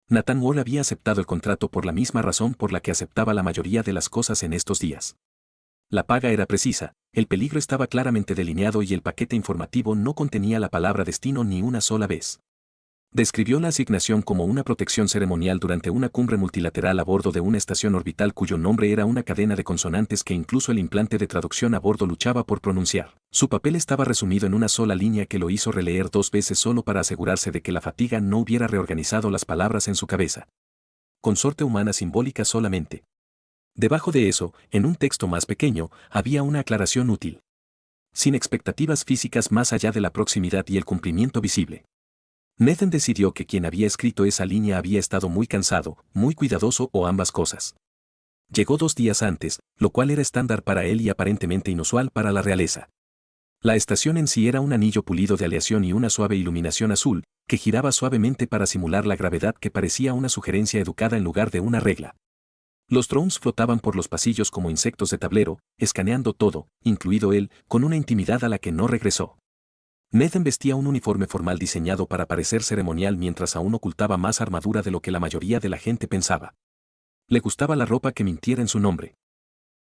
Nathan Wall había aceptado el contrato por la misma razón por la que aceptaba la mayoría de las cosas en estos días. La paga era precisa, el peligro estaba claramente delineado y el paquete informativo no contenía la palabra destino ni una sola vez. Describió la asignación como una protección ceremonial durante una cumbre multilateral a bordo de una estación orbital cuyo nombre era una cadena de consonantes que incluso el implante de traducción a bordo luchaba por pronunciar. Su papel estaba resumido en una sola línea que lo hizo releer 2 veces solo para asegurarse de que la fatiga no hubiera reorganizado las palabras en su cabeza. Consorte humana simbólica solamente. Debajo de eso, en un texto más pequeño, había una aclaración útil. Sin expectativas físicas más allá de la proximidad y el cumplimiento visible. Nathan decidió que quien había escrito esa línea había estado muy cansado, muy cuidadoso o ambas cosas. Llegó 2 días antes, lo cual era estándar para él y aparentemente inusual para la realeza. La estación en sí era un anillo pulido de aleación y una suave iluminación azul, que giraba suavemente para simular la gravedad que parecía una sugerencia educada en lugar de una regla. Los drones flotaban por los pasillos como insectos de tablero, escaneando todo, incluido él, con una intimidad a la que no regresó. Nathan vestía un uniforme formal diseñado para parecer ceremonial mientras aún ocultaba más armadura de lo que la mayoría de la gente pensaba. Le gustaba la ropa que mintiera en su nombre.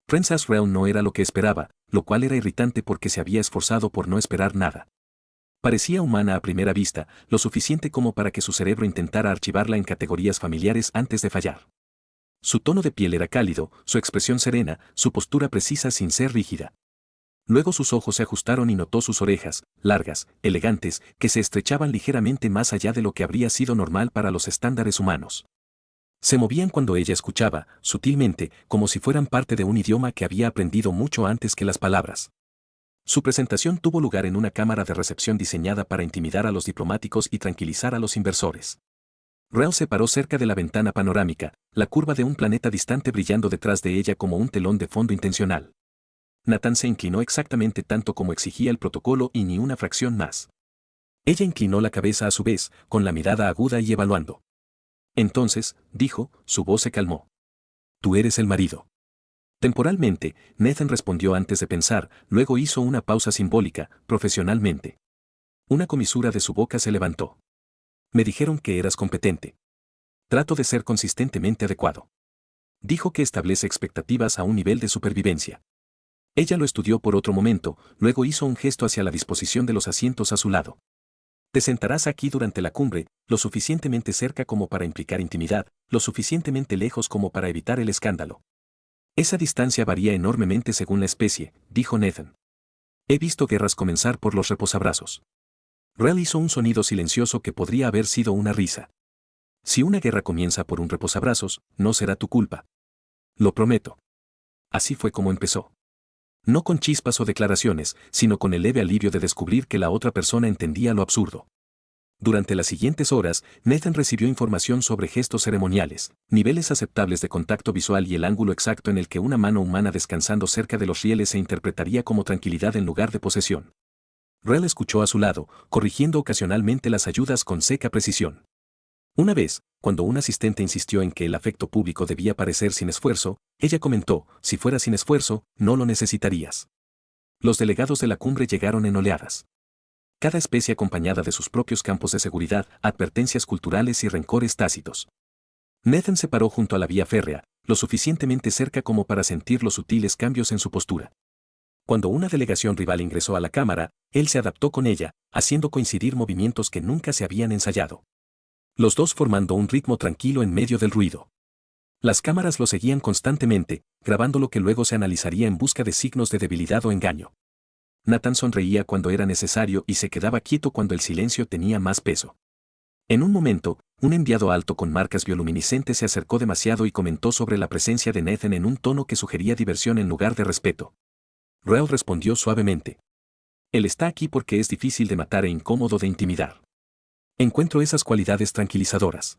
Princess Realm no era lo que esperaba, lo cual era irritante porque se había esforzado por no esperar nada. Parecía humana a primera vista, lo suficiente como para que su cerebro intentara archivarla en categorías familiares antes de fallar. Su tono de piel era cálido, su expresión serena, su postura precisa sin ser rígida. Luego sus ojos se ajustaron y notó sus orejas, largas, elegantes, que se estrechaban ligeramente más allá de lo que habría sido normal para los estándares humanos. Se movían cuando ella escuchaba, sutilmente, como si fueran parte de un idioma que había aprendido mucho antes que las palabras. Su presentación tuvo lugar en una cámara de recepción diseñada para intimidar a los diplomáticos y tranquilizar a los inversores. Rel se paró cerca de la ventana panorámica, la curva de un planeta distante brillando detrás de ella como un telón de fondo intencional. Nathan se inclinó exactamente tanto como exigía el protocolo y ni una fracción más. Ella inclinó la cabeza a su vez, con la mirada aguda y evaluando. Entonces, dijo, su voz se calmó. Tú eres el marido. Temporalmente, Nathan respondió antes de pensar, luego hizo una pausa simbólica, profesionalmente. Una comisura de su boca se levantó. Me dijeron que eras competente. Trato de ser consistentemente adecuado. Dijo que establece expectativas a un nivel de supervivencia. Ella lo estudió por otro momento, luego hizo un gesto hacia la disposición de los asientos a su lado. Te sentarás aquí durante la cumbre, lo suficientemente cerca como para implicar intimidad, lo suficientemente lejos como para evitar el escándalo. Esa distancia varía enormemente según la especie, dijo Nathan. He visto guerras comenzar por los reposabrazos. Rel hizo un sonido silencioso que podría haber sido una risa. Si una guerra comienza por un reposabrazos, no será tu culpa. Lo prometo. Así fue como empezó. No con chispas o declaraciones, sino con el leve alivio de descubrir que la otra persona entendía lo absurdo. Durante las siguientes horas, Nathan recibió información sobre gestos ceremoniales, niveles aceptables de contacto visual y el ángulo exacto en el que una mano humana descansando cerca de los rieles se interpretaría como tranquilidad en lugar de posesión. Rel escuchó a su lado, corrigiendo ocasionalmente las ayudas con seca precisión. Una vez, cuando un asistente insistió en que el afecto público debía parecer sin esfuerzo, ella comentó, si fuera sin esfuerzo, no lo necesitarías. Los delegados de la cumbre llegaron en oleadas. Cada especie acompañada de sus propios campos de seguridad, advertencias culturales y rencores tácitos. Nathan se paró junto a la vía férrea, lo suficientemente cerca como para sentir los sutiles cambios en su postura. Cuando una delegación rival ingresó a la cámara, él se adaptó con ella, haciendo coincidir movimientos que nunca se habían ensayado. Los dos formando un ritmo tranquilo en medio del ruido. Las cámaras lo seguían constantemente, grabando lo que luego se analizaría en busca de signos de debilidad o engaño. Nathan sonreía cuando era necesario y se quedaba quieto cuando el silencio tenía más peso. En un momento, un enviado alto con marcas bioluminiscentes se acercó demasiado y comentó sobre la presencia de Nathan en un tono que sugería diversión en lugar de respeto. Rel respondió suavemente. Él está aquí porque es difícil de matar e incómodo de intimidar. Encuentro esas cualidades tranquilizadoras.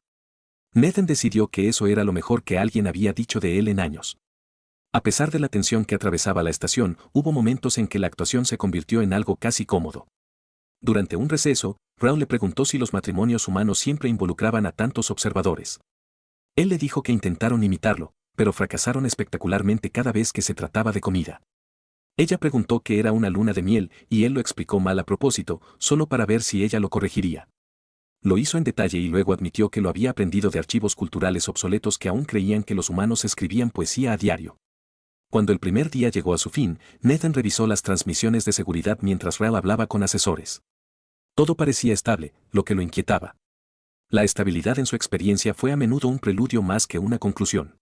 Nathan decidió que eso era lo mejor que alguien había dicho de él en años. A pesar de la tensión que atravesaba la estación, hubo momentos en que la actuación se convirtió en algo casi cómodo. Durante un receso, Rel le preguntó si los matrimonios humanos siempre involucraban a tantos observadores. Él le dijo que intentaron imitarlo, pero fracasaron espectacularmente cada vez que se trataba de comida. Ella preguntó qué era una luna de miel y él lo explicó mal a propósito, solo para ver si ella lo corregiría. Lo hizo en detalle y luego admitió que lo había aprendido de archivos culturales obsoletos que aún creían que los humanos escribían poesía a diario. Cuando el primer día llegó a su fin, Nathan revisó las transmisiones de seguridad mientras Rael hablaba con asesores. Todo parecía estable, lo que lo inquietaba. La estabilidad en su experiencia fue a menudo un preludio más que una conclusión.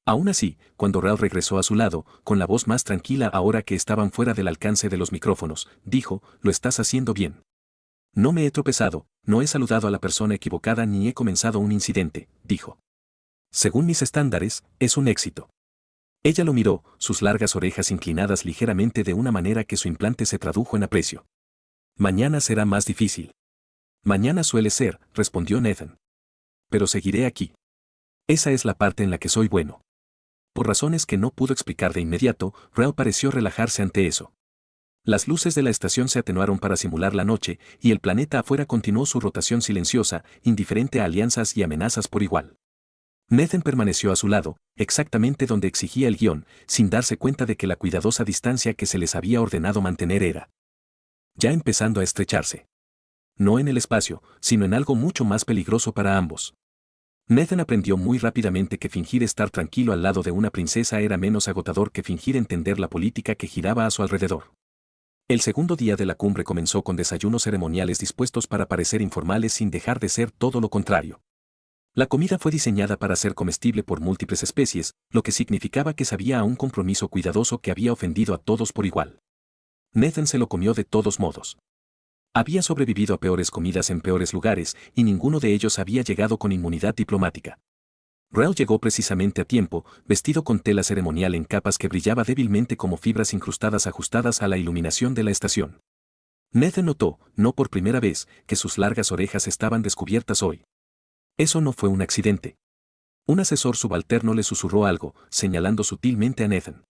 Aún así, cuando Rael regresó a su lado, con la voz más tranquila ahora que estaban fuera del alcance de los micrófonos, dijo, «Lo estás haciendo bien. No me he tropezado, no he saludado a la persona equivocada ni he comenzado un incidente», dijo. «Según mis estándares, es un éxito». Ella lo miró, sus largas orejas inclinadas ligeramente de una manera que su implante se tradujo en aprecio. «Mañana será más difícil». «Mañana suele ser», respondió Nathan. «Pero seguiré aquí. Esa es la parte en la que soy bueno». Por razones que no pudo explicar de inmediato, Rael pareció relajarse ante eso. Las luces de la estación se atenuaron para simular la noche, y el planeta afuera continuó su rotación silenciosa, indiferente a alianzas y amenazas por igual. Nathan permaneció a su lado, exactamente donde exigía el guión, sin darse cuenta de que la cuidadosa distancia que se les había ordenado mantener era ya empezando a estrecharse. No en el espacio, sino en algo mucho más peligroso para ambos. Nathan aprendió muy rápidamente que fingir estar tranquilo al lado de una princesa era menos agotador que fingir entender la política que giraba a su alrededor. El segundo día de la cumbre comenzó con desayunos ceremoniales dispuestos para parecer informales sin dejar de ser todo lo contrario. La comida fue diseñada para ser comestible por múltiples especies, lo que significaba que sabía a un compromiso cuidadoso que había ofendido a todos por igual. Nathan se lo comió de todos modos. Había sobrevivido a peores comidas en peores lugares, y ninguno de ellos había llegado con inmunidad diplomática. Rael llegó precisamente a tiempo, vestido con tela ceremonial en capas que brillaba débilmente como fibras incrustadas ajustadas a la iluminación de la estación. Nathan notó, no por primera vez, que sus largas orejas estaban descubiertas hoy. Eso no fue un accidente. Un asesor subalterno le susurró algo, señalando sutilmente a Nathan.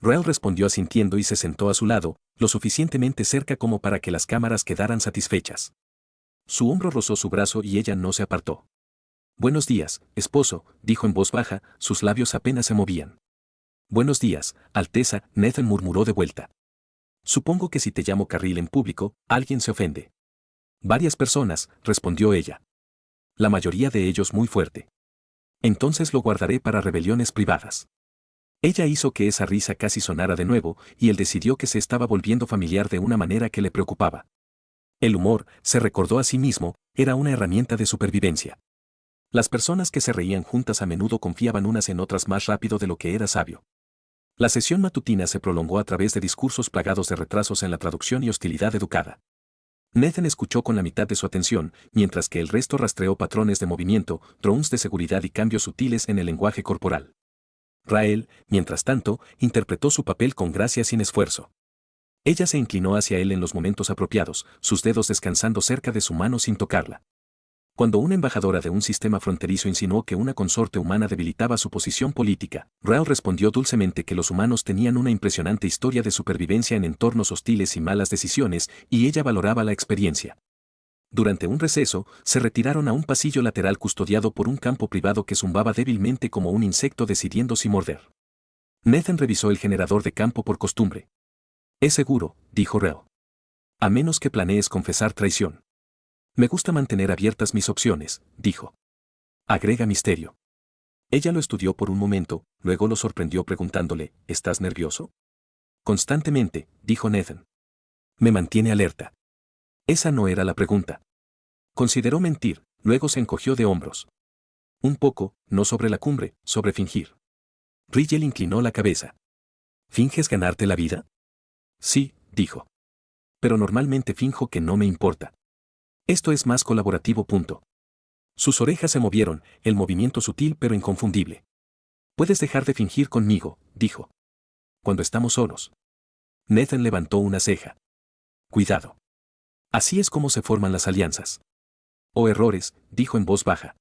Rael respondió asintiendo y se sentó a su lado, lo suficientemente cerca como para que las cámaras quedaran satisfechas. Su hombro rozó su brazo y ella no se apartó. «Buenos días, esposo», dijo en voz baja, sus labios apenas se movían. «Buenos días, Alteza», Nathan murmuró de vuelta. «Supongo que si te llamo Carril en público, alguien se ofende». «Varias personas», respondió ella. «La mayoría de ellos muy fuerte. Entonces lo guardaré para rebeliones privadas». Ella hizo que esa risa casi sonara de nuevo, y él decidió que se estaba volviendo familiar de una manera que le preocupaba. El humor, se recordó a sí mismo, era una herramienta de supervivencia. Las personas que se reían juntas a menudo confiaban unas en otras más rápido de lo que era sabio. La sesión matutina se prolongó a través de discursos plagados de retrasos en la traducción y hostilidad educada. Nathan escuchó con la mitad de su atención, mientras que el resto rastreó patrones de movimiento, drones de seguridad y cambios sutiles en el lenguaje corporal. Rael, mientras tanto, interpretó su papel con gracia sin esfuerzo. Ella se inclinó hacia él en los momentos apropiados, sus dedos descansando cerca de su mano sin tocarla. Cuando una embajadora de un sistema fronterizo insinuó que una consorte humana debilitaba su posición política, Rael respondió dulcemente que los humanos tenían una impresionante historia de supervivencia en entornos hostiles y malas decisiones, y ella valoraba la experiencia. Durante un receso, se retiraron a un pasillo lateral custodiado por un campo privado que zumbaba débilmente como un insecto decidiendo si morder. Nathan revisó el generador de campo por costumbre. «Es seguro», dijo Rael. «A menos que planees confesar traición». «Me gusta mantener abiertas mis opciones», dijo. «Agrega misterio». Ella lo estudió por un momento, luego lo sorprendió preguntándole, «¿Estás nervioso?» «Constantemente», dijo Nathan. «Me mantiene alerta». Esa no era la pregunta. Consideró mentir, luego se encogió de hombros. Un poco, no sobre la cumbre, sobre fingir. Rigel inclinó la cabeza. «¿Finges ganarte la vida?» «Sí», dijo. «Pero normalmente finjo que no me importa. Esto es más colaborativo. Punto». Sus orejas se movieron, el movimiento sutil pero inconfundible. «Puedes dejar de fingir conmigo», dijo. «Cuando estamos solos». Nathan levantó una ceja. «Cuidado. Así es como se forman las alianzas». «O errores», dijo en voz baja.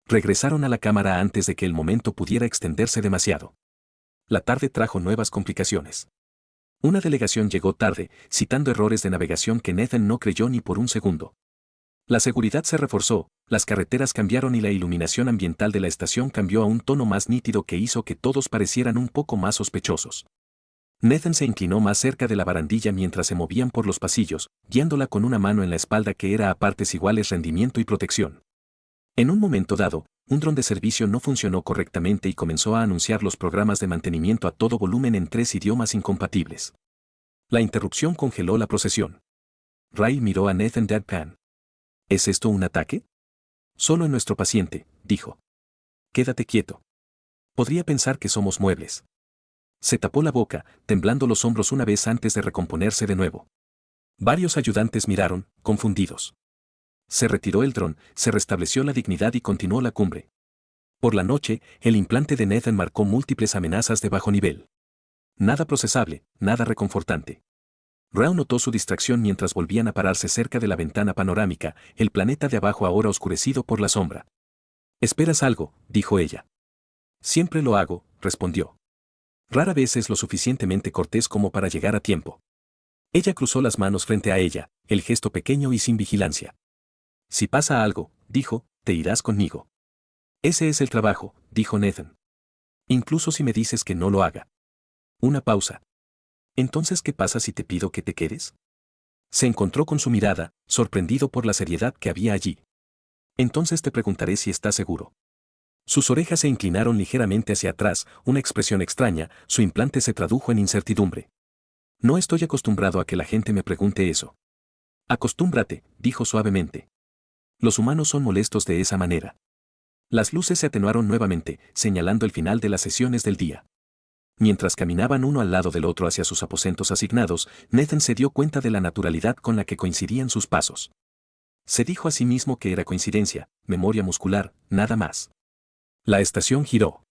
Regresaron a la cámara antes de que el momento pudiera extenderse demasiado. La tarde trajo nuevas complicaciones. Una delegación llegó tarde, citando errores de navegación que Nathan no creyó ni por un segundo. La seguridad se reforzó, las carreteras cambiaron y la iluminación ambiental de la estación cambió a un tono más nítido que hizo que todos parecieran un poco más sospechosos. Nathan se inclinó más cerca de la barandilla mientras se movían por los pasillos, guiándola con una mano en la espalda que era a partes iguales rendimiento y protección. En un momento dado, un dron de servicio no funcionó correctamente y comenzó a anunciar los programas de mantenimiento a todo volumen en 3 idiomas incompatibles. La interrupción congeló la procesión. Ray miró a Nathan deadpan. ¿Es esto un ataque? Solo en nuestro paciente, dijo. Quédate quieto. Podría pensar que somos muebles. Se tapó la boca, temblando los hombros una vez antes de recomponerse de nuevo. Varios ayudantes miraron, confundidos. Se retiró el dron, se restableció la dignidad y continuó la cumbre. Por la noche, el implante de Nathan marcó múltiples amenazas de bajo nivel. Nada procesable, nada reconfortante. Rao notó su distracción mientras volvían a pararse cerca de la ventana panorámica, el planeta de abajo ahora oscurecido por la sombra. «¿Esperas algo?», dijo ella. «Siempre lo hago», respondió. Rara vez es lo suficientemente cortés como para llegar a tiempo. Ella cruzó las manos frente a ella, el gesto pequeño y sin vigilancia. «Si pasa algo», dijo, «te irás conmigo». «Ese es el trabajo», dijo Nathan. «Incluso si me dices que no lo haga». Una pausa. «Entonces, ¿qué pasa si te pido que te quedes?». Se encontró con su mirada, sorprendido por la seriedad que había allí. «Entonces te preguntaré si estás seguro». Sus orejas se inclinaron ligeramente hacia atrás, una expresión extraña, su implante se tradujo en incertidumbre. «No estoy acostumbrado a que la gente me pregunte eso». «Acostúmbrate», dijo suavemente. «Los humanos son molestos de esa manera». Las luces se atenuaron nuevamente, señalando el final de las sesiones del día. Mientras caminaban uno al lado del otro hacia sus aposentos asignados, Nathan se dio cuenta de la naturalidad con la que coincidían sus pasos. Se dijo a sí mismo que era coincidencia, memoria muscular, nada más. La estación giró.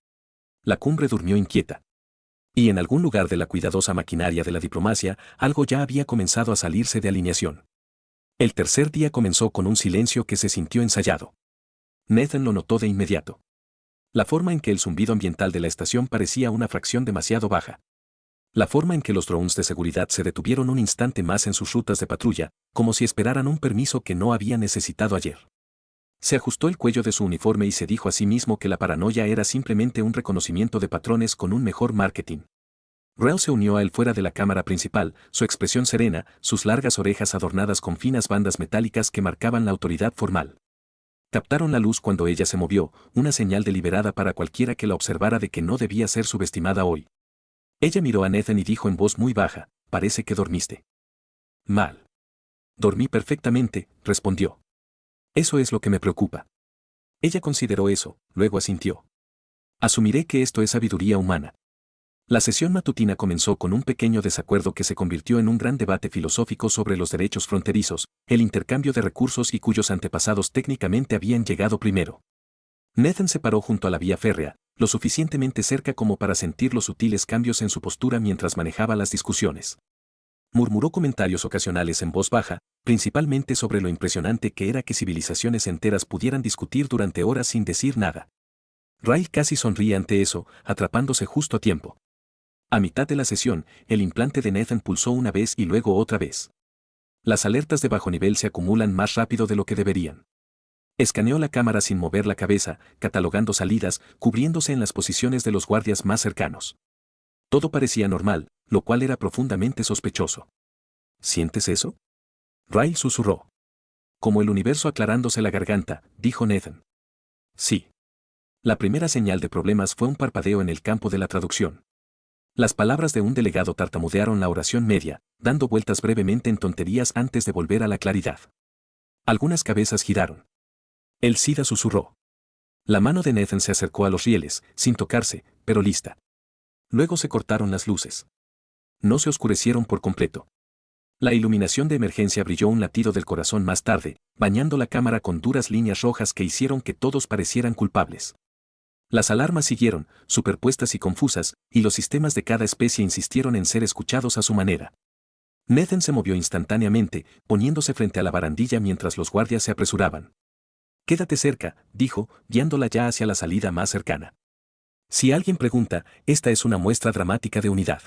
La cumbre durmió inquieta. Y en algún lugar de la cuidadosa maquinaria de la diplomacia, algo ya había comenzado a salirse de alineación. El tercer día comenzó con un silencio que se sintió ensayado. Nathan lo notó de inmediato. La forma en que el zumbido ambiental de la estación parecía una fracción demasiado baja. La forma en que los drones de seguridad se detuvieron un instante más en sus rutas de patrulla, como si esperaran un permiso que no había necesitado ayer. Se ajustó el cuello de su uniforme y se dijo a sí mismo que la paranoia era simplemente un reconocimiento de patrones con un mejor marketing. Rao se unió a él fuera de la cámara principal, su expresión serena, sus largas orejas adornadas con finas bandas metálicas que marcaban la autoridad formal. Captaron la luz cuando ella se movió, una señal deliberada para cualquiera que la observara de que no debía ser subestimada hoy. Ella miró a Nathan y dijo en voz muy baja, «Parece que dormiste». «Mal». «Dormí perfectamente», respondió. «Eso es lo que me preocupa». Ella consideró eso, luego asintió. «Asumiré que esto es sabiduría humana». La sesión matutina comenzó con un pequeño desacuerdo que se convirtió en un gran debate filosófico sobre los derechos fronterizos, el intercambio de recursos y cuyos antepasados técnicamente habían llegado primero. Nathan se paró junto a la vía férrea, lo suficientemente cerca como para sentir los sutiles cambios en su postura mientras manejaba las discusiones. Murmuró comentarios ocasionales en voz baja, principalmente sobre lo impresionante que era que civilizaciones enteras pudieran discutir durante horas sin decir nada. Ray casi sonríe ante eso, atrapándose justo a tiempo. A mitad de la sesión, el implante de Nathan pulsó una vez y luego otra vez. Las alertas de bajo nivel se acumulan más rápido de lo que deberían. Escaneó la cámara sin mover la cabeza, catalogando salidas, cubriéndose en las posiciones de los guardias más cercanos. Todo parecía normal, lo cual era profundamente sospechoso. ¿Sientes eso?, Ray susurró. Como el universo aclarándose la garganta, dijo Nathan. Sí. La primera señal de problemas fue un parpadeo en el campo de la traducción. Las palabras de un delegado tartamudearon la oración media, dando vueltas brevemente en tonterías antes de volver a la claridad. Algunas cabezas giraron. El SIDA susurró. La mano de Nathan se acercó a los rieles, sin tocarse, pero lista. Luego se cortaron las luces. No se oscurecieron por completo. La iluminación de emergencia brilló un latido del corazón más tarde, bañando la cámara con duras líneas rojas que hicieron que todos parecieran culpables. Las alarmas siguieron, superpuestas y confusas, y los sistemas de cada especie insistieron en ser escuchados a su manera. Nathan se movió instantáneamente, poniéndose frente a la barandilla mientras los guardias se apresuraban. «Quédate cerca», dijo, guiándola ya hacia la salida más cercana. «Si alguien pregunta, esta es una muestra dramática de unidad».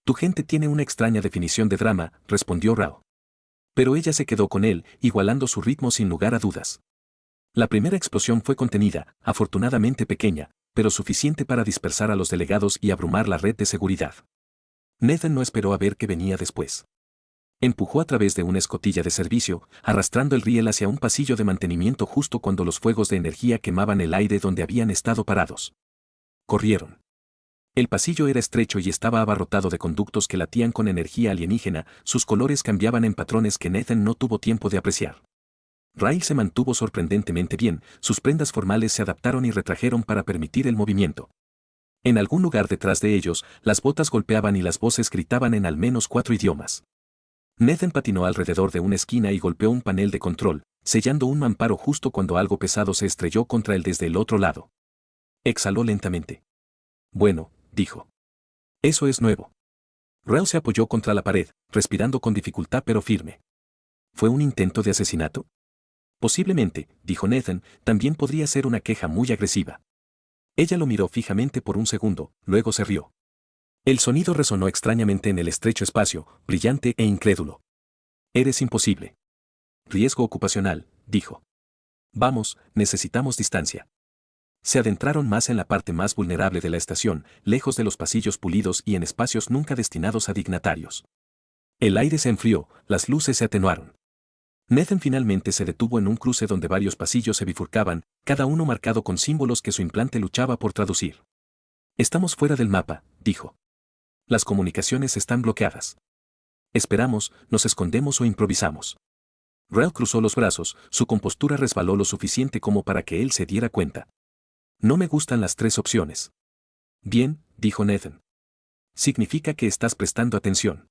«Tu gente tiene una extraña definición de drama», respondió Rao. Pero ella se quedó con él, igualando su ritmo sin lugar a dudas. La primera explosión fue contenida, afortunadamente pequeña, pero suficiente para dispersar a los delegados y abrumar la red de seguridad. Nathan no esperó a ver qué venía después. Empujó a través de una escotilla de servicio, arrastrando el riel hacia un pasillo de mantenimiento justo cuando los fuegos de energía quemaban el aire donde habían estado parados. Corrieron. El pasillo era estrecho y estaba abarrotado de conductos que latían con energía alienígena, sus colores cambiaban en patrones que Nathan no tuvo tiempo de apreciar. Rail se mantuvo sorprendentemente bien, sus prendas formales se adaptaron y retrajeron para permitir el movimiento. En algún lugar detrás de ellos, las botas golpeaban y las voces gritaban en al menos 4 idiomas. Nathan patinó alrededor de una esquina y golpeó un panel de control, sellando un mamparo justo cuando algo pesado se estrelló contra él desde el otro lado. Exhaló lentamente. Bueno, dijo. Eso es nuevo. Rail se apoyó contra la pared, respirando con dificultad pero firme. ¿Fue un intento de asesinato? Posiblemente, dijo Nathan, también podría ser una queja muy agresiva. Ella lo miró fijamente por un segundo, luego se rió. El sonido resonó extrañamente en el estrecho espacio, brillante e incrédulo. Eres imposible. Riesgo ocupacional, dijo. Vamos, necesitamos distancia. Se adentraron más en la parte más vulnerable de la estación, lejos de los pasillos pulidos y en espacios nunca destinados a dignatarios. El aire se enfrió, las luces se atenuaron. Nathan finalmente se detuvo en un cruce donde varios pasillos se bifurcaban, cada uno marcado con símbolos que su implante luchaba por traducir. Estamos fuera del mapa, dijo. Las comunicaciones están bloqueadas. Esperamos, nos escondemos o improvisamos. Rail cruzó los brazos, su compostura resbaló lo suficiente como para que él se diera cuenta. No me gustan las 3 opciones. Bien, dijo Nathan. Significa que estás prestando atención.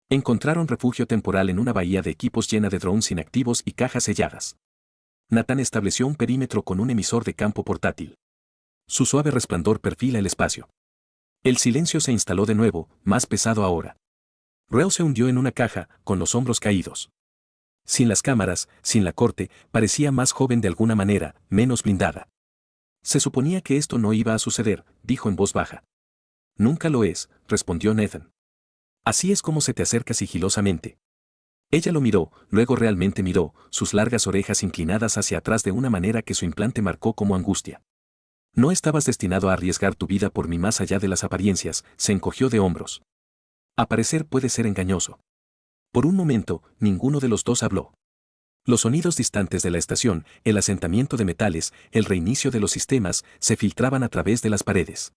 Encontraron refugio temporal en una bahía de equipos llena de drones inactivos y cajas selladas. Nathan estableció un perímetro con un emisor de campo portátil. Su suave resplandor perfila el espacio. El silencio se instaló de nuevo, más pesado ahora. Rail se hundió en una caja, con los hombros caídos. Sin las cámaras, sin la corte, parecía más joven de alguna manera, menos blindada. Se suponía que esto no iba a suceder, dijo en voz baja. Nunca lo es, respondió Nathan. Así es como se te acerca sigilosamente. Ella lo miró, luego realmente miró, sus largas orejas inclinadas hacia atrás de una manera que su implante marcó como angustia. No estabas destinado a arriesgar tu vida por mí más allá de las apariencias, se encogió de hombros. Aparecer puede ser engañoso. Por un momento, ninguno de los dos habló. Los sonidos distantes de la estación, el asentamiento de metales, el reinicio de los sistemas, se filtraban a través de las paredes.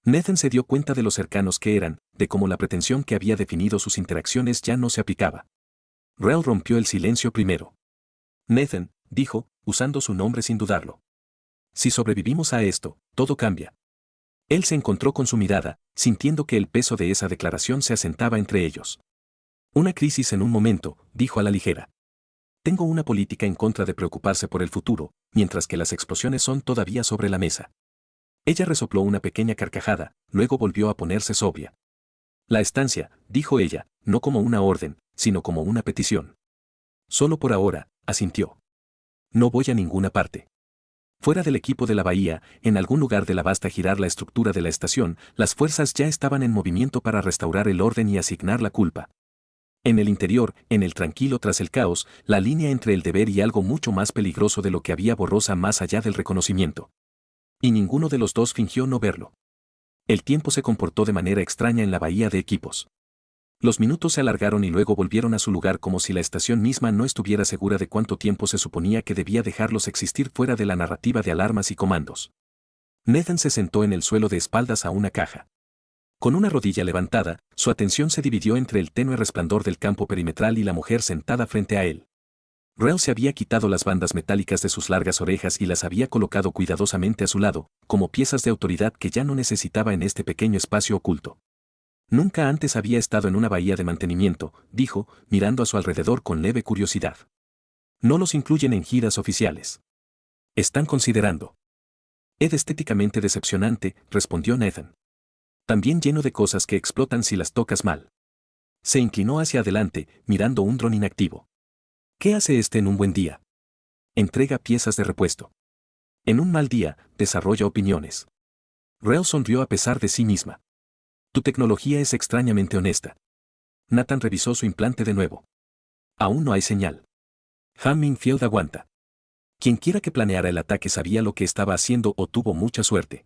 Nathan se dio cuenta de lo cercanos que eran, de cómo la pretensión que había definido sus interacciones ya no se aplicaba. Rail rompió el silencio primero. Nathan, dijo, usando su nombre sin dudarlo. Si sobrevivimos a esto, todo cambia. Él se encontró con su mirada, sintiendo que el peso de esa declaración se asentaba entre ellos. Una crisis en un momento, dijo a la ligera. Tengo una política en contra de preocuparse por el futuro, mientras que las explosiones son todavía sobre la mesa. Ella resopló una pequeña carcajada, luego volvió a ponerse sobria. La estancia, dijo ella, no como una orden, sino como una petición. Solo por ahora, asintió. No voy a ninguna parte. Fuera del equipo de la bahía, en algún lugar de la vasta girar la estructura de la estación, las fuerzas ya estaban en movimiento para restaurar el orden y asignar la culpa. En el interior, en el tranquilo tras el caos, la línea entre el deber y algo mucho más peligroso de lo que había borrosa más allá del reconocimiento. Y ninguno de los dos fingió no verlo. El tiempo se comportó de manera extraña en la bahía de equipos. Los minutos se alargaron y luego volvieron a su lugar como si la estación misma no estuviera segura de cuánto tiempo se suponía que debía dejarlos existir fuera de la narrativa de alarmas y comandos. Nathan se sentó en el suelo de espaldas a una caja. Con una rodilla levantada, su atención se dividió entre el tenue resplandor del campo perimetral y la mujer sentada frente a él. Rail se había quitado las bandas metálicas de sus largas orejas y las había colocado cuidadosamente a su lado, como piezas de autoridad que ya no necesitaba en este pequeño espacio oculto. Nunca antes había estado en una bahía de mantenimiento, dijo, mirando a su alrededor con leve curiosidad. No los incluyen en giras oficiales. Están considerando. Es estéticamente decepcionante, respondió Nathan. También lleno de cosas que explotan si las tocas mal. Se inclinó hacia adelante, mirando un dron inactivo. ¿Qué hace este en un buen día? Entrega piezas de repuesto. En un mal día, desarrolla opiniones. Rail sonrió a pesar de sí misma. Tu tecnología es extrañamente honesta. Nathan revisó su implante de nuevo. Aún no hay señal. Hammingfield aguanta. Quienquiera que planeara el ataque sabía lo que estaba haciendo o tuvo mucha suerte.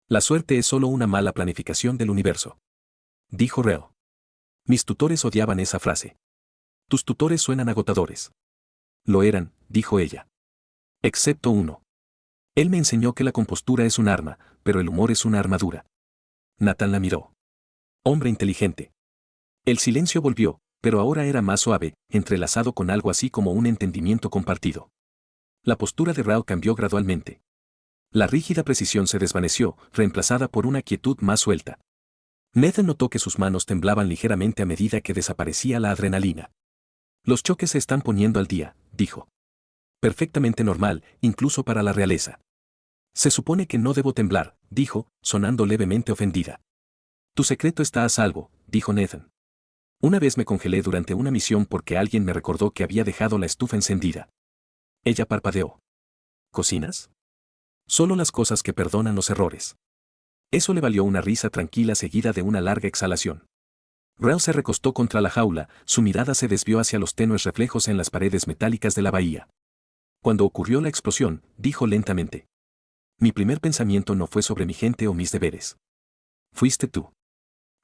La suerte es solo una mala planificación del universo. dijo Reo. Mis tutores odiaban esa frase. Tus tutores suenan agotadores. Lo eran, dijo ella. Excepto uno. Él me enseñó que la compostura es un arma, pero el humor es una armadura. Nathan la miró. Hombre inteligente. El silencio volvió, pero ahora era más suave, entrelazado con algo así como un entendimiento compartido. La postura de Rao cambió gradualmente. La rígida precisión se desvaneció, reemplazada por una quietud más suelta. Nathan notó que sus manos temblaban ligeramente a medida que desaparecía la adrenalina. Los choques se están poniendo al día, dijo. Perfectamente normal, incluso para la realeza. Se supone que no debo temblar, dijo, sonando levemente ofendida. Tu secreto está a salvo, dijo Nathan. Una vez me congelé durante una misión porque alguien me recordó que había dejado la estufa encendida. Ella parpadeó. ¿Cocinas? Solo las cosas que perdonan los errores. Eso le valió una risa tranquila seguida de una larga exhalación. Reo se recostó contra la jaula, su mirada se desvió hacia los tenues reflejos en las paredes metálicas de la bahía. Cuando ocurrió la explosión, dijo lentamente. Mi primer pensamiento no fue sobre mi gente o mis deberes. Fuiste tú.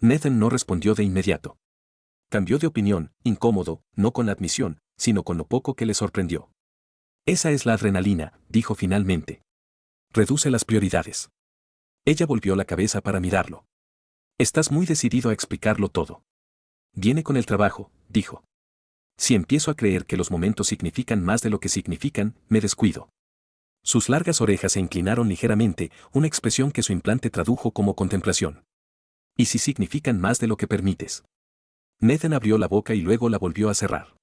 Nathan no respondió de inmediato. Cambió de opinión, incómodo, no con la admisión, sino con lo poco que le sorprendió. Esa es la adrenalina, dijo finalmente. Reduce las prioridades. Ella volvió la cabeza para mirarlo. Estás muy decidido a explicarlo todo. Viene con el trabajo, dijo. Si empiezo a creer que los momentos significan más de lo que significan, me descuido. Sus largas orejas se inclinaron ligeramente, una expresión que su implante tradujo como contemplación. ¿Y si significan más de lo que permites? Nathan abrió la boca y luego la volvió a cerrar.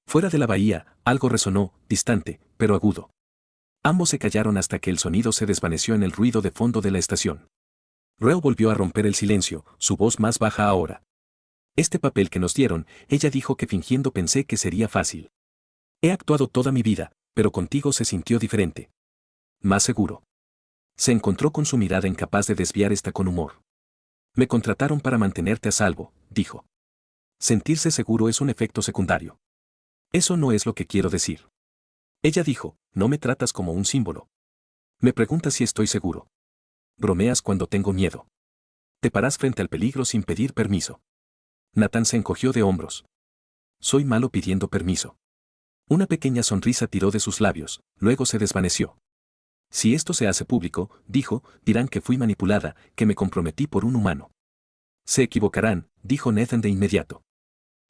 Fuera de la bahía, algo resonó, distante, pero agudo. Ambos se callaron hasta que el sonido se desvaneció en el ruido de fondo de la estación. Reo volvió a romper el silencio, su voz más baja ahora. Este papel que nos dieron, ella dijo que fingiendo pensé que sería fácil. He actuado toda mi vida, pero contigo se sintió diferente. Más seguro. Se encontró con su mirada incapaz de desviar esta con humor. Me contrataron para mantenerte a salvo, dijo. Sentirse seguro es un efecto secundario. Eso no es lo que quiero decir. Ella dijo, no me tratas como un símbolo. Me preguntas si estoy seguro. Bromeas cuando tengo miedo. Te paras frente al peligro sin pedir permiso. Nathan se encogió de hombros. Soy malo pidiendo permiso. Una pequeña sonrisa tiró de sus labios, luego se desvaneció. Si esto se hace público, dijo, dirán que fui manipulada, que me comprometí por un humano. Se equivocarán, dijo Nathan de inmediato.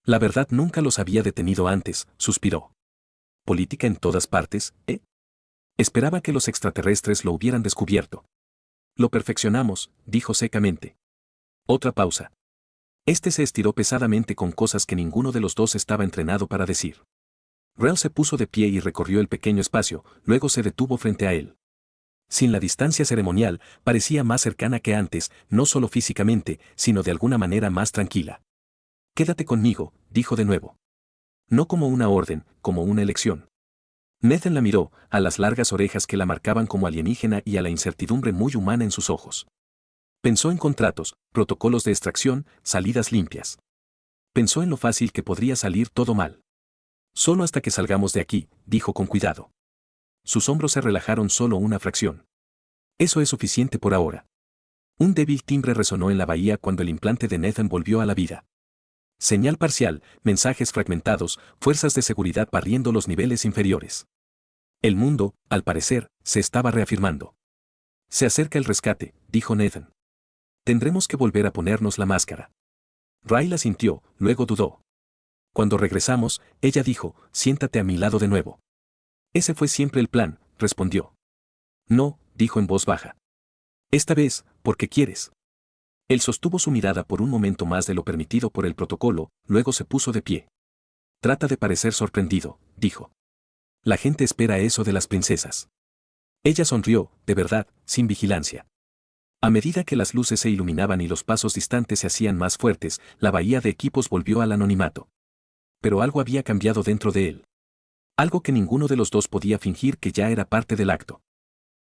La verdad nunca los había detenido antes, suspiró. Política en todas partes, ¿eh? Esperaba que los extraterrestres lo hubieran descubierto. Lo perfeccionamos, dijo secamente. Otra pausa. Este se estiró pesadamente con cosas que ninguno de los dos estaba entrenado para decir. Rel se puso de pie y recorrió el pequeño espacio, luego se detuvo frente a él. Sin la distancia ceremonial, parecía más cercana que antes, no solo físicamente, sino de alguna manera más tranquila. Quédate conmigo, dijo de nuevo. No como una orden, como una elección. Nathan la miró, a las largas orejas que la marcaban como alienígena y a la incertidumbre muy humana en sus ojos. Pensó en contratos, protocolos de extracción, salidas limpias. Pensó en lo fácil que podría salir todo mal. Solo hasta que salgamos de aquí, dijo con cuidado. Sus hombros se relajaron solo una fracción. Eso es suficiente por ahora. Un débil timbre resonó en la bahía cuando el implante de Nathan volvió a la vida. Señal parcial, mensajes fragmentados, fuerzas de seguridad barriendo los niveles inferiores. El mundo, al parecer, se estaba reafirmando. Se acerca el rescate, dijo Nathan. Tendremos que volver a ponernos la máscara. Ray la sintió, luego dudó. Cuando regresamos, ella dijo, siéntate a mi lado de nuevo. Ese fue siempre el plan, respondió. No, dijo en voz baja. Esta vez, porque quieres. Él sostuvo su mirada por un momento más de lo permitido por el protocolo, luego se puso de pie. Trata de parecer sorprendido, dijo. La gente espera eso de las princesas. Ella sonrió, de verdad, sin vigilancia. A medida que las luces se iluminaban y los pasos distantes se hacían más fuertes, la bahía de equipos volvió al anonimato. Pero algo había cambiado dentro de él. Algo que ninguno de los dos podía fingir que ya era parte del acto.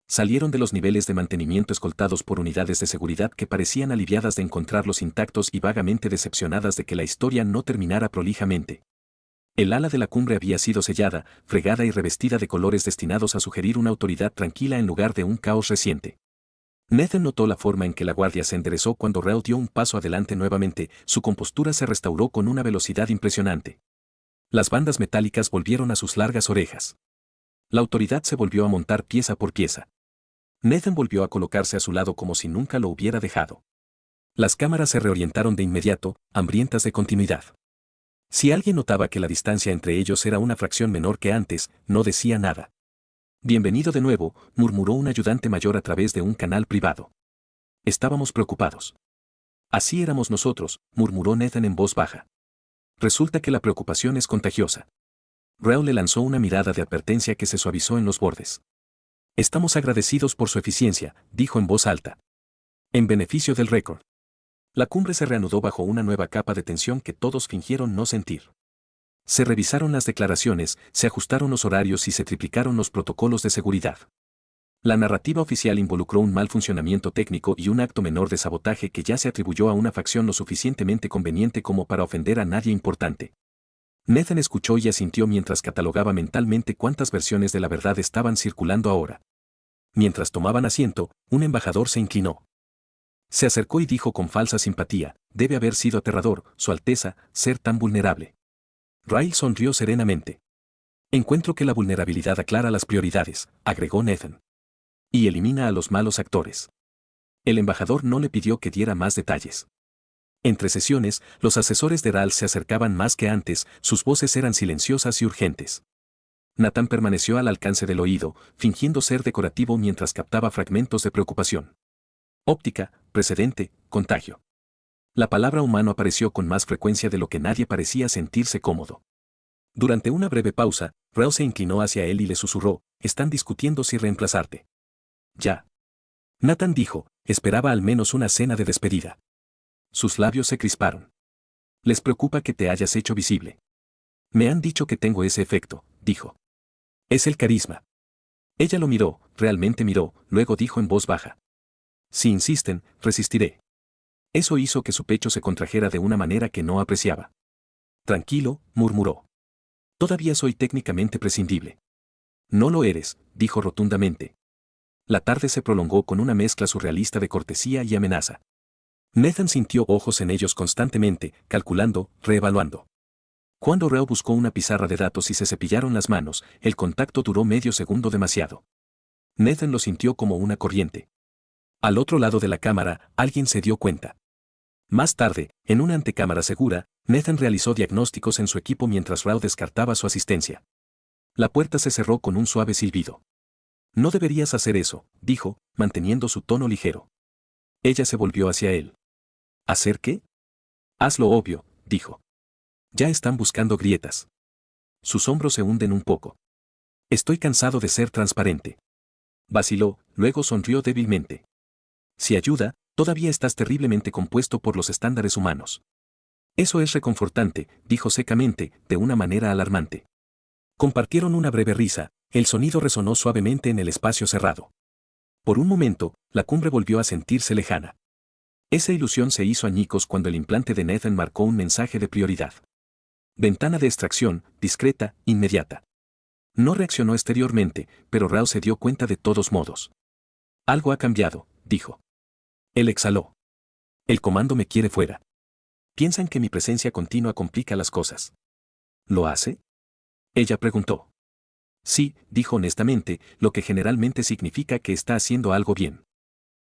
Salieron de los niveles de mantenimiento escoltados por unidades de seguridad que parecían aliviadas de encontrarlos intactos y vagamente decepcionadas de que la historia no terminara prolijamente. El ala de la cumbre había sido sellada, fregada y revestida de colores destinados a sugerir una autoridad tranquila en lugar de un caos reciente. Nathan notó la forma en que la guardia se enderezó cuando Reo dio un paso adelante nuevamente, su compostura se restauró con una velocidad impresionante. Las bandas metálicas volvieron a sus largas orejas. La autoridad se volvió a montar pieza por pieza. Nathan volvió a colocarse a su lado como si nunca lo hubiera dejado. Las cámaras se reorientaron de inmediato, hambrientas de continuidad. Si alguien notaba que la distancia entre ellos era una fracción menor que antes, no decía nada. Bienvenido de nuevo, murmuró un ayudante mayor a través de un canal privado. Estábamos preocupados. Así éramos nosotros, murmuró Nathan en voz baja. Resulta que la preocupación es contagiosa. Reo le lanzó una mirada de advertencia que se suavizó en los bordes. Estamos agradecidos por su eficiencia, dijo en voz alta. En beneficio del récord. La cumbre se reanudó bajo una nueva capa de tensión que todos fingieron no sentir. Se revisaron las declaraciones, se ajustaron los horarios y se triplicaron los protocolos de seguridad. La narrativa oficial involucró un mal funcionamiento técnico y un acto menor de sabotaje que ya se atribuyó a una facción lo suficientemente conveniente como para ofender a nadie importante. Nathan escuchó y asintió mientras catalogaba mentalmente cuántas versiones de la verdad estaban circulando ahora. Mientras tomaban asiento, un embajador se inclinó. Se acercó y dijo con falsa simpatía, debe haber sido aterrador, Su Alteza, ser tan vulnerable. Ryle sonrió serenamente. Encuentro que la vulnerabilidad aclara las prioridades, agregó Nathan. Y elimina a los malos actores. El embajador no le pidió que diera más detalles. Entre sesiones, los asesores de Ryle se acercaban más que antes, sus voces eran silenciosas y urgentes. Nathan permaneció al alcance del oído, fingiendo ser decorativo mientras captaba fragmentos de preocupación. Óptica, precedente, contagio. La palabra humano apareció con más frecuencia de lo que nadie parecía sentirse cómodo. Durante una breve pausa, Reo se inclinó hacia él y le susurró, están discutiendo si reemplazarte. Ya. Nathan dijo, esperaba al menos una cena de despedida. Sus labios se crisparon. Les preocupa que te hayas hecho visible. Me han dicho que tengo ese efecto, dijo. Es el carisma. Ella lo miró, realmente miró, luego dijo en voz baja. Si insisten, resistiré. Eso hizo que su pecho se contrajera de una manera que no apreciaba. Tranquilo, murmuró. Todavía soy técnicamente prescindible. No lo eres, dijo rotundamente. La tarde se prolongó con una mezcla surrealista de cortesía y amenaza. Nathan sintió ojos en ellos constantemente, calculando, reevaluando. Cuando Reo buscó una pizarra de datos y se cepillaron las manos, el contacto duró medio segundo demasiado. Nathan lo sintió como una corriente. Al otro lado de la cámara, alguien se dio cuenta. Más tarde, en una antecámara segura, Nathan realizó diagnósticos en su equipo mientras Reo descartaba su asistencia. La puerta se cerró con un suave silbido. No deberías hacer eso, dijo, manteniendo su tono ligero. Ella se volvió hacia él. ¿Hacer qué? Haz lo obvio, dijo. Ya están buscando grietas. Sus hombros se hunden un poco. Estoy cansado de ser transparente. Vaciló, luego sonrió débilmente. Si ayuda, todavía estás terriblemente compuesto por los estándares humanos. Eso es reconfortante, dijo secamente, de una manera alarmante. Compartieron una breve risa, el sonido resonó suavemente en el espacio cerrado. Por un momento, la cumbre volvió a sentirse lejana. Esa ilusión se hizo añicos cuando el implante de Nathan marcó un mensaje de prioridad. Ventana de extracción, discreta, inmediata. No reaccionó exteriormente, pero Rao se dio cuenta de todos modos. Algo ha cambiado, dijo. Él exhaló. El comando me quiere fuera. Piensan que mi presencia continua complica las cosas. ¿Lo hace? Ella preguntó. Sí, dijo honestamente, lo que generalmente significa que está haciendo algo bien.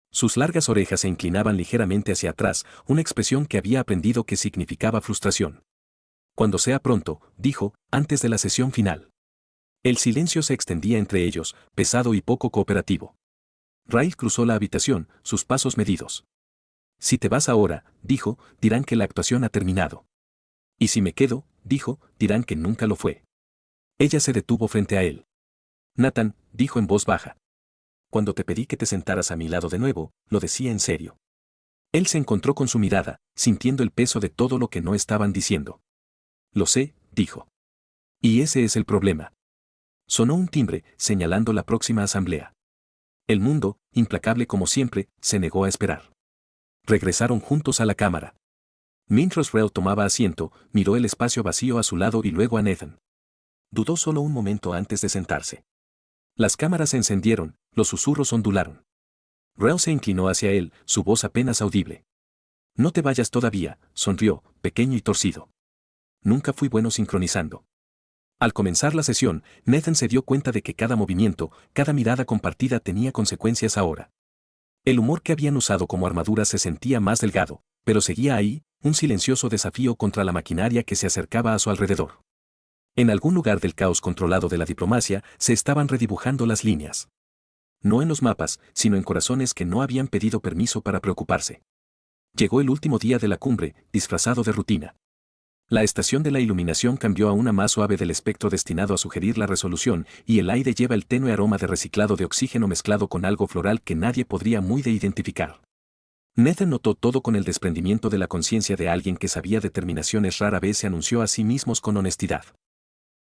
Sus largas orejas se inclinaban ligeramente hacia atrás, una expresión que había aprendido que significaba frustración. Cuando sea pronto, dijo, antes de la sesión final. El silencio se extendía entre ellos, pesado y poco cooperativo. Ryle cruzó la habitación, sus pasos medidos. Si te vas ahora, dijo, dirán que la actuación ha terminado. Y si me quedo, dijo, dirán que nunca lo fue. Ella se detuvo frente a él. Nathan, dijo en voz baja. Cuando te pedí que te sentaras a mi lado de nuevo, lo decía en serio. Él se encontró con su mirada, sintiendo el peso de todo lo que no estaban diciendo. Lo sé, dijo. Y ese es el problema. Sonó un timbre, señalando la próxima asamblea. El mundo, implacable como siempre, se negó a esperar. Regresaron juntos a la cámara. Mientras Reo tomaba asiento, miró el espacio vacío a su lado y luego a Nathan. Dudó solo un momento antes de sentarse. Las cámaras se encendieron, los susurros ondularon. Reo se inclinó hacia él, su voz apenas audible. No te vayas todavía, sonrió, pequeño y torcido. Nunca fui bueno sincronizando. Al comenzar la sesión, Nathan se dio cuenta de que cada movimiento, cada mirada compartida tenía consecuencias ahora. El humor que habían usado como armadura se sentía más delgado, pero seguía ahí, un silencioso desafío contra la maquinaria que se acercaba a su alrededor. En algún lugar del caos controlado de la diplomacia se estaban redibujando las líneas. No en los mapas, sino en corazones que no habían pedido permiso para preocuparse. Llegó el último día de la cumbre, disfrazado de rutina. La estación de la iluminación cambió a una más suave del espectro destinado a sugerir la resolución, y el aire lleva el tenue aroma de reciclado de oxígeno mezclado con algo floral que nadie podría muy de identificar. Nathan notó todo con el desprendimiento de la conciencia de alguien que sabía determinaciones rara vez se anunció a sí mismos con honestidad.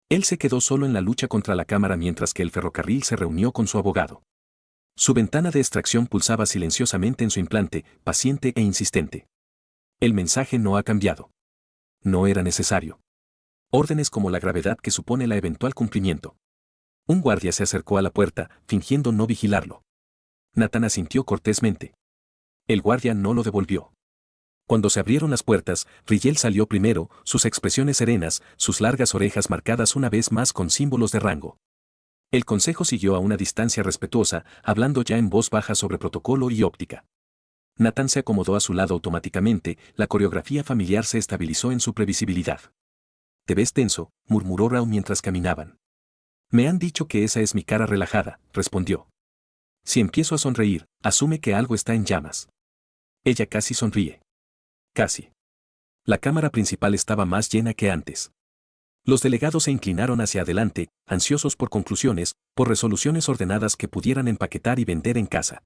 Él se quedó solo en la lucha contra la cámara mientras que el ferrocarril se reunió con su abogado. Su ventana de extracción pulsaba silenciosamente en su implante, paciente e insistente. El mensaje no ha cambiado. No era necesario. Órdenes como la gravedad que supone la eventual cumplimiento. Un guardia se acercó a la puerta, fingiendo no vigilarlo. Nathan asintió cortésmente. El guardia no lo devolvió. Cuando se abrieron las puertas, Rigel salió primero, sus expresiones serenas, sus largas orejas marcadas una vez más con símbolos de rango. El consejo siguió a una distancia respetuosa, hablando ya en voz baja sobre protocolo y óptica. Nathan se acomodó a su lado automáticamente, la coreografía familiar se estabilizó en su previsibilidad. «Te ves tenso», murmuró Rao mientras caminaban. «Me han dicho que esa es mi cara relajada», respondió. «Si empiezo a sonreír, asume que algo está en llamas». Ella casi sonríe. Casi. La cámara principal estaba más llena que antes. Los delegados se inclinaron hacia adelante, ansiosos por conclusiones, por resoluciones ordenadas que pudieran empaquetar y vender en casa.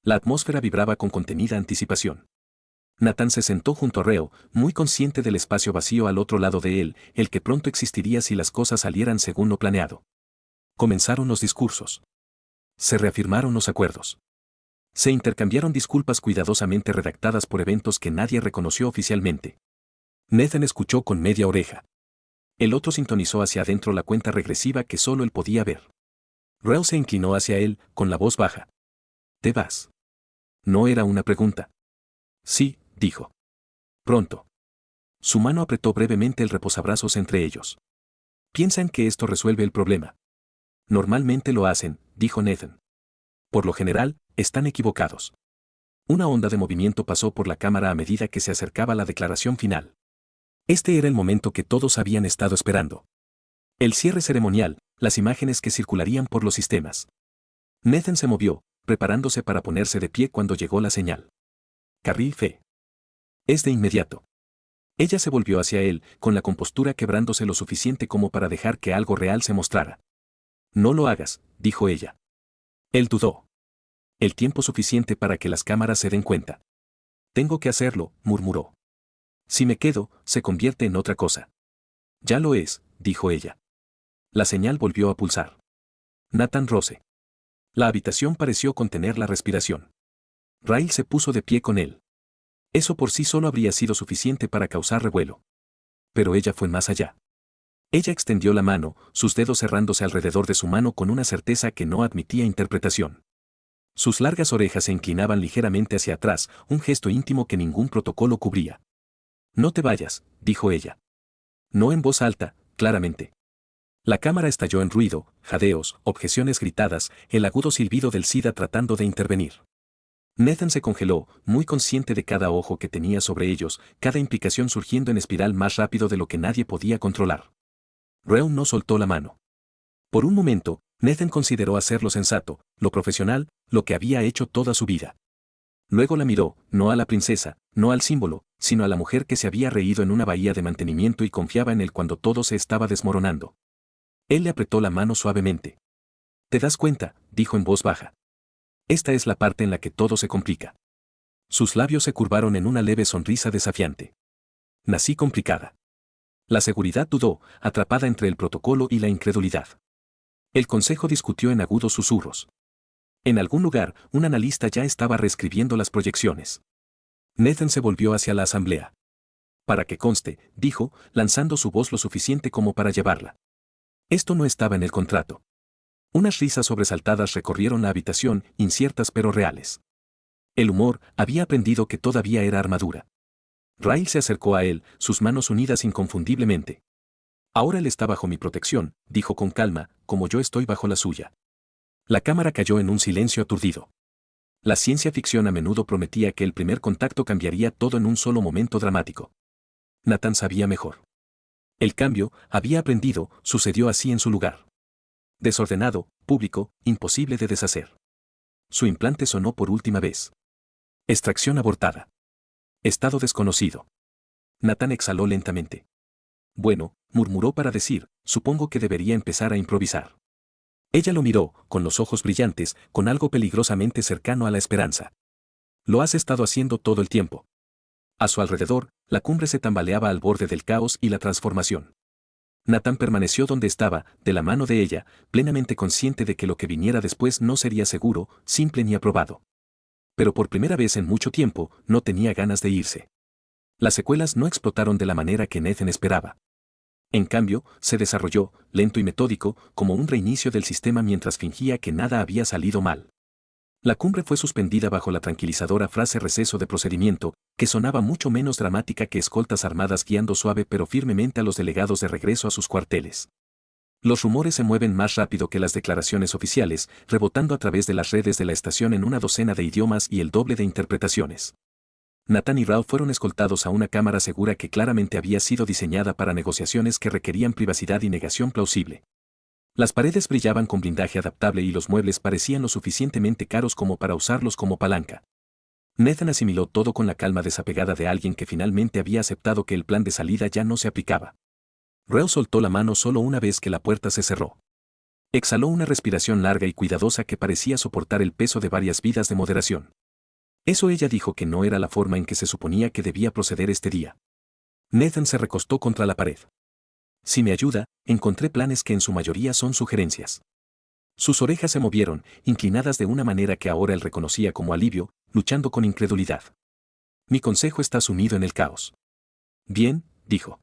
La atmósfera vibraba con contenida anticipación. Nathan se sentó junto a Reo, muy consciente del espacio vacío al otro lado de él, el que pronto existiría si las cosas salieran según lo planeado. Comenzaron los discursos. Se reafirmaron los acuerdos. Se intercambiaron disculpas cuidadosamente redactadas por eventos que nadie reconoció oficialmente. Nathan escuchó con media oreja. El otro sintonizó hacia adentro la cuenta regresiva que solo él podía ver. Reo se inclinó hacia él, con la voz baja. «¿Te vas?» No era una pregunta. «Sí», dijo. «Pronto». Su mano apretó brevemente el reposabrazos entre ellos. «¿Piensan que esto resuelve el problema?» «Normalmente lo hacen», dijo Nathan. «Por lo general, están equivocados». Una onda de movimiento pasó por la cámara a medida que se acercaba la declaración final. Este era el momento que todos habían estado esperando. El cierre ceremonial, las imágenes que circularían por los sistemas. Nathan se movió, preparándose para ponerse de pie cuando llegó la señal. «Carril Fe». «Es de inmediato». Ella se volvió hacia él, con la compostura quebrándose lo suficiente como para dejar que algo real se mostrara. «No lo hagas», dijo ella. Él dudó. «El tiempo suficiente para que las cámaras se den cuenta». «Tengo que hacerlo», murmuró. «Si me quedo, se convierte en otra cosa». «Ya lo es», dijo ella. La señal volvió a pulsar. Nathan Rose. La habitación pareció contener la respiración. Rail se puso de pie con él. Eso por sí solo habría sido suficiente para causar revuelo. Pero ella fue más allá. Ella extendió la mano, sus dedos cerrándose alrededor de su mano con una certeza que no admitía interpretación. Sus largas orejas se inclinaban ligeramente hacia atrás, un gesto íntimo que ningún protocolo cubría. «No te vayas», dijo ella. No en voz alta, claramente. La cámara estalló en ruido, jadeos, objeciones gritadas, el agudo silbido del SIDA tratando de intervenir. Nathan se congeló, muy consciente de cada ojo que tenía sobre ellos, cada implicación surgiendo en espiral más rápido de lo que nadie podía controlar. Reo no soltó la mano. Por un momento, Nathan consideró hacer lo sensato, lo profesional, lo que había hecho toda su vida. Luego la miró, no a la princesa, no al símbolo, sino a la mujer que se había reído en una bahía de mantenimiento y confiaba en él cuando todo se estaba desmoronando. Él le apretó la mano suavemente. «¿Te das cuenta?», dijo en voz baja. «Esta es la parte en la que todo se complica». Sus labios se curvaron en una leve sonrisa desafiante. «Nací complicada». La seguridad dudó, atrapada entre el protocolo y la incredulidad. El consejo discutió en agudos susurros. En algún lugar, un analista ya estaba reescribiendo las proyecciones. Nathan se volvió hacia la asamblea. «Para que conste», dijo, lanzando su voz lo suficiente como para llevarla. Esto no estaba en el contrato. Unas risas sobresaltadas recorrieron la habitación, inciertas pero reales. El humor había aprendido que todavía era armadura. Rail se acercó a él, sus manos unidas inconfundiblemente. Ahora él está bajo mi protección, dijo con calma, como yo estoy bajo la suya. La cámara cayó en un silencio aturdido. La ciencia ficción a menudo prometía que el primer contacto cambiaría todo en un solo momento dramático. Nathan sabía mejor. El cambio, había aprendido, sucedió así en su lugar. Desordenado, público, imposible de deshacer. Su implante sonó por última vez. Extracción abortada. Estado desconocido. Nathan exhaló lentamente. Bueno, murmuró para decir, supongo que debería empezar a improvisar. Ella lo miró, con los ojos brillantes, con algo peligrosamente cercano a la esperanza. Lo has estado haciendo todo el tiempo. A su alrededor, la cumbre se tambaleaba al borde del caos y la transformación. Nathan permaneció donde estaba, de la mano de ella, plenamente consciente de que lo que viniera después no sería seguro, simple ni aprobado. Pero por primera vez en mucho tiempo, no tenía ganas de irse. Las secuelas no explotaron de la manera que Nathan esperaba. En cambio, se desarrolló, lento y metódico, como un reinicio del sistema mientras fingía que nada había salido mal. La cumbre fue suspendida bajo la tranquilizadora frase receso de procedimiento, que sonaba mucho menos dramática que escoltas armadas guiando suave pero firmemente a los delegados de regreso a sus cuarteles. Los rumores se mueven más rápido que las declaraciones oficiales, rebotando a través de las redes de la estación en una docena de idiomas y el doble de interpretaciones. Nathan y Rao fueron escoltados a una cámara segura que claramente había sido diseñada para negociaciones que requerían privacidad y negación plausible. Las paredes brillaban con blindaje adaptable y los muebles parecían lo suficientemente caros como para usarlos como palanca. Nathan asimiló todo con la calma desapegada de alguien que finalmente había aceptado que el plan de salida ya no se aplicaba. Rao soltó la mano solo una vez que la puerta se cerró. Exhaló una respiración larga y cuidadosa que parecía soportar el peso de varias vidas de moderación. Eso ella dijo que no era la forma en que se suponía que debía proceder este día. Nathan se recostó contra la pared. Si me ayuda, encontré planes que en su mayoría son sugerencias. Sus orejas se movieron, inclinadas de una manera que ahora él reconocía como alivio, luchando con incredulidad. Mi consejo está sumido en el caos. Bien, dijo.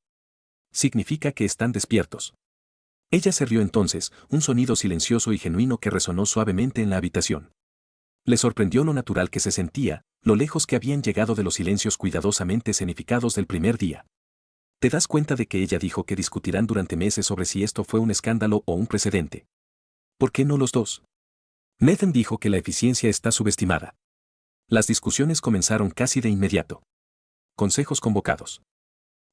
Significa que están despiertos. Ella se rió entonces, un sonido silencioso y genuino que resonó suavemente en la habitación. Le sorprendió lo natural que se sentía, lo lejos que habían llegado de los silencios cuidadosamente escenificados del primer día. ¿Te das cuenta de que ella dijo que discutirán durante meses sobre si esto fue un escándalo o un precedente? ¿Por qué no los dos? Nathan dijo que la eficiencia está subestimada. Las discusiones comenzaron casi de inmediato. Consejos convocados.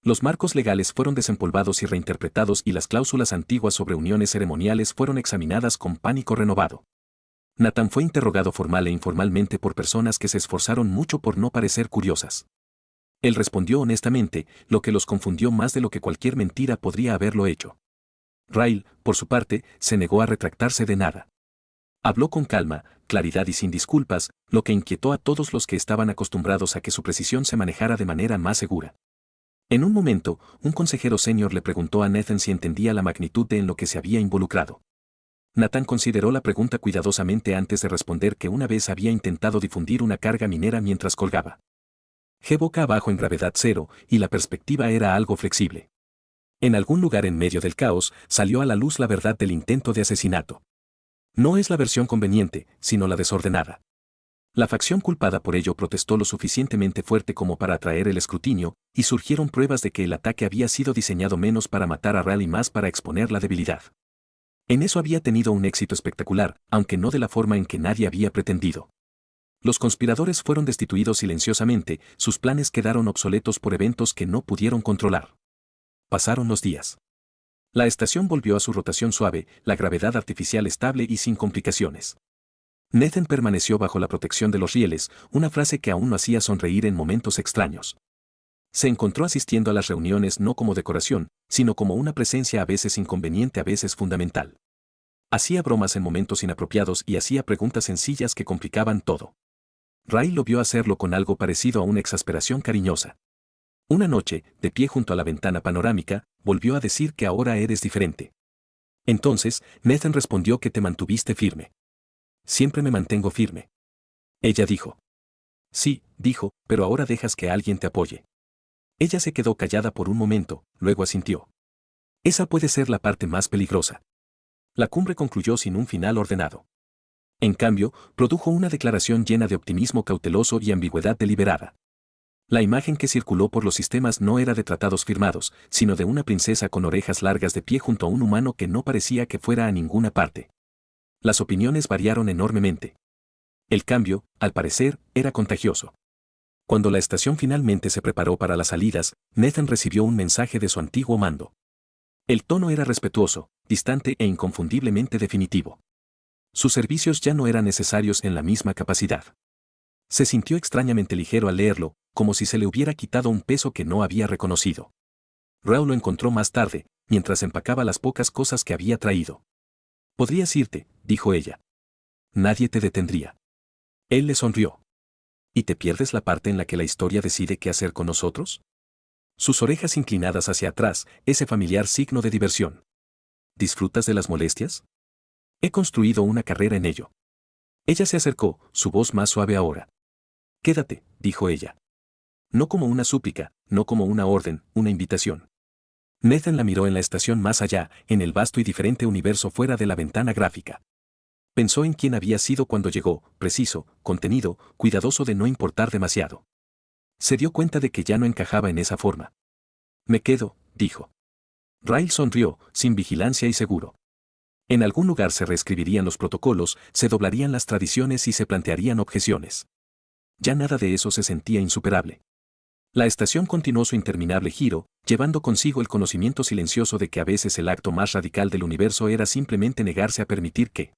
Los marcos legales fueron desempolvados y reinterpretados y las cláusulas antiguas sobre uniones ceremoniales fueron examinadas con pánico renovado. Nathan fue interrogado formal e informalmente por personas que se esforzaron mucho por no parecer curiosas. Él respondió honestamente, lo que los confundió más de lo que cualquier mentira podría haberlo hecho. Rail, por su parte, se negó a retractarse de nada. Habló con calma, claridad y sin disculpas, lo que inquietó a todos los que estaban acostumbrados a que su precisión se manejara de manera más segura. En un momento, un consejero senior le preguntó a Nathan si entendía la magnitud de en lo que se había involucrado. Nathan consideró la pregunta cuidadosamente antes de responder que una vez había intentado difundir una carga minera mientras colgaba. G boca abajo en gravedad cero, y la perspectiva era algo flexible. En algún lugar en medio del caos, salió a la luz la verdad del intento de asesinato. No es la versión conveniente, sino la desordenada. La facción culpada por ello protestó lo suficientemente fuerte como para atraer el escrutinio, y surgieron pruebas de que el ataque había sido diseñado menos para matar a Ral y más para exponer la debilidad. En eso había tenido un éxito espectacular, aunque no de la forma en que nadie había pretendido. Los conspiradores fueron destituidos silenciosamente, sus planes quedaron obsoletos por eventos que no pudieron controlar. Pasaron los días. La estación volvió a su rotación suave, la gravedad artificial estable y sin complicaciones. Nathan permaneció bajo la protección de los rieles, una frase que aún lo hacía sonreír en momentos extraños. Se encontró asistiendo a las reuniones no como decoración, sino como una presencia a veces inconveniente, a veces fundamental. Hacía bromas en momentos inapropiados y hacía preguntas sencillas que complicaban todo. Ray lo vio hacerlo con algo parecido a una exasperación cariñosa. Una noche, de pie junto a la ventana panorámica, volvió a decir que ahora eres diferente. Entonces, Nathan respondió que te mantuviste firme. Siempre me mantengo firme. Ella dijo. Sí, dijo, pero ahora dejas que alguien te apoye. Ella se quedó callada por un momento, luego asintió. Esa puede ser la parte más peligrosa. La cumbre concluyó sin un final ordenado. En cambio, produjo una declaración llena de optimismo cauteloso y ambigüedad deliberada. La imagen que circuló por los sistemas no era de tratados firmados, sino de una princesa con orejas largas de pie junto a un humano que no parecía que fuera a ninguna parte. Las opiniones variaron enormemente. El cambio, al parecer, era contagioso. Cuando la estación finalmente se preparó para las salidas, Nathan recibió un mensaje de su antiguo mando. El tono era respetuoso, distante e inconfundiblemente definitivo. Sus servicios ya no eran necesarios en la misma capacidad. Se sintió extrañamente ligero al leerlo, como si se le hubiera quitado un peso que no había reconocido. Raúl lo encontró más tarde, mientras empacaba las pocas cosas que había traído. «Podrías irte», dijo ella. «Nadie te detendría». Él le sonrió. ¿Y te pierdes la parte en la que la historia decide qué hacer con nosotros? Sus orejas inclinadas hacia atrás, ese familiar signo de diversión. ¿Disfrutas de las molestias? He construido una carrera en ello. Ella se acercó, su voz más suave ahora. «Quédate», dijo ella. No como una súplica, no como una orden, una invitación. Nathan la miró en la estación más allá, en el vasto y diferente universo fuera de la ventana gráfica. Pensó en quién había sido cuando llegó, preciso, contenido, cuidadoso de no importar demasiado. Se dio cuenta de que ya no encajaba en esa forma. «Me quedo», dijo. Rail sonrió, sin vigilancia y seguro. En algún lugar se reescribirían los protocolos, se doblarían las tradiciones y se plantearían objeciones. Ya nada de eso se sentía insuperable. La estación continuó su interminable giro, llevando consigo el conocimiento silencioso de que a veces el acto más radical del universo era simplemente negarse a permitir que,